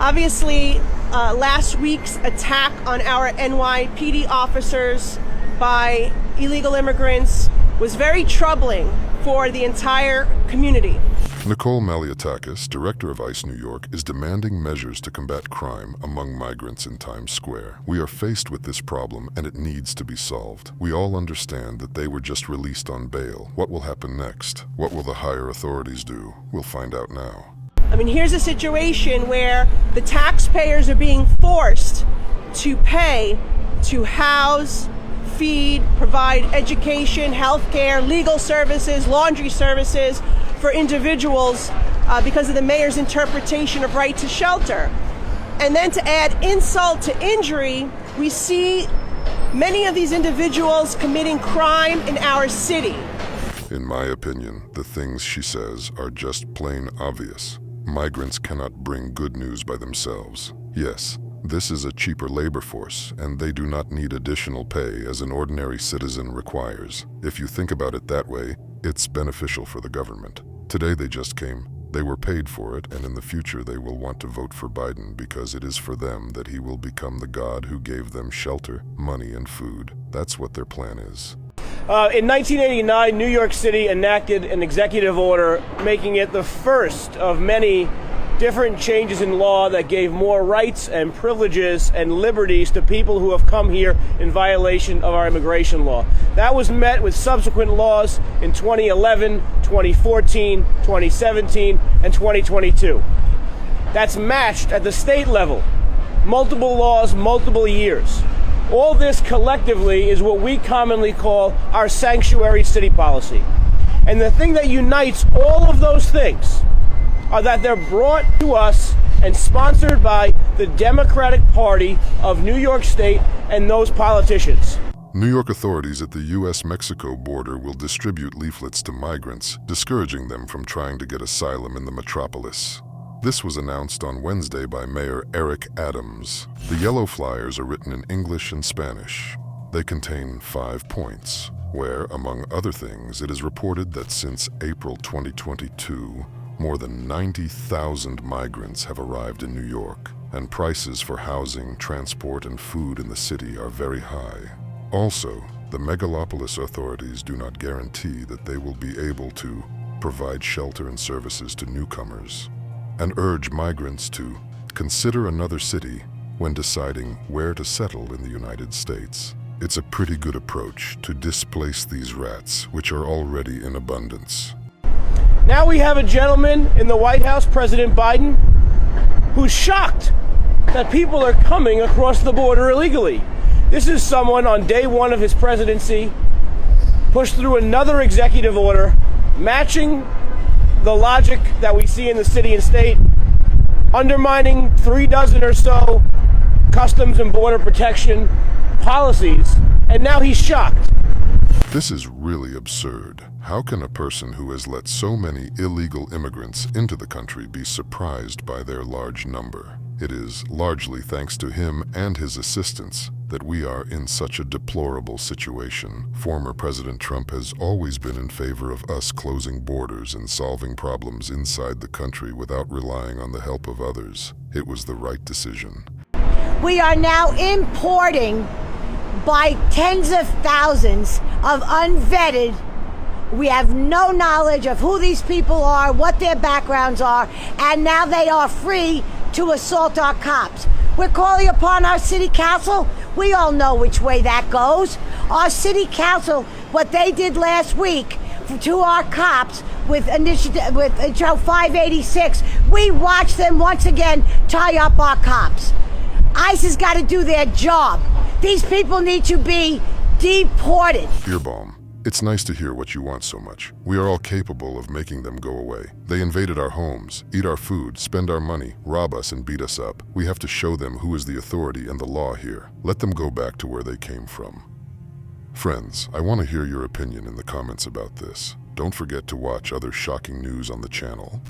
Obviously, last week's attack on our NYPD officers by illegal immigrants was very troubling for the entire community. Nicole Malliotakis, director of ICE New York, is demanding measures to combat crime among migrants in Times Square. We are faced with this problem and it needs to be solved. We all understand that they were just released on bail. What will happen next? What will the higher authorities do? We'll find out now. I mean, here's a situation where the taxpayers are being forced to pay to house, feed, provide education, healthcare, legal services, laundry services for individuals because of the mayor's interpretation of right to shelter. And then to add insult to injury, we see many of these individuals committing crime in our city. In my opinion, the things she says are just plain obvious. Migrants cannot bring good news by themselves. Yes, this is a cheaper labor force, and they do not need additional pay as an ordinary citizen requires. If you think about it that way, it's beneficial for the government. Today they just came, they were paid for it, and in the future they will want to vote for Biden because it is for them that he will become the God who gave them shelter, money, and food. That's what their plan is. In 1989, New York City enacted an executive order making it the first of many different changes in law that gave more rights and privileges and liberties to people who have come here in violation of our immigration law. That was met with subsequent laws in 2011, 2014, 2017, and 2022. That's matched at the state level. Multiple laws, multiple years. All this collectively is what we commonly call our sanctuary city policy. And the thing that unites all of those things are that they're brought to us and sponsored by the Democratic Party of New York State and those politicians. New York authorities at the U.S.-Mexico border will distribute leaflets to migrants, discouraging them from trying to get asylum in the metropolis. This was announced on Wednesday by Mayor Eric Adams. The yellow flyers are written in English and Spanish. They contain 5 points, where, among other things, it is reported that since April 2022, more than 90,000 migrants have arrived in New York, and prices for housing, transport, and food in the city are very high. Also, the megalopolis authorities do not guarantee that they will be able to provide shelter and services to newcomers, and urge migrants to consider another city when deciding where to settle in the United States. It's a pretty good approach to displace these rats, which are already in abundance. Now we have a gentleman in the White House, President Biden, who's shocked that people are coming across the border illegally. This is someone on day one of his presidency pushed through another executive order matching the logic that we see in the city and state, undermining 36 or so customs and border protection policies, and now he's shocked. This is really absurd. How can a person who has let so many illegal immigrants into the country be surprised by their large number? It is largely thanks to him and his assistants that we are in such a deplorable situation. Former President Trump has always been in favor of us closing borders and solving problems inside the country without relying on the help of others. It was the right decision. We are now importing by tens of thousands of unvetted. We have no knowledge of who these people are, what their backgrounds are, and now they are free to assault our cops. We're calling upon our city council. We all know which way that goes. Our city council, what they did last week to our cops with 586, we watched them once again tie up our cops. ICE has got to do their job. These people need to be deported. Beerbaum, it's nice to hear what you want so much. We are all capable of making them go away. They invaded our homes, eat our food, spend our money, rob us, and beat us up. We have to show them who is the authority and the law here. Let them go back to where they came from. Friends, I want to hear your opinion in the comments about this. Don't forget to watch other shocking news on the channel.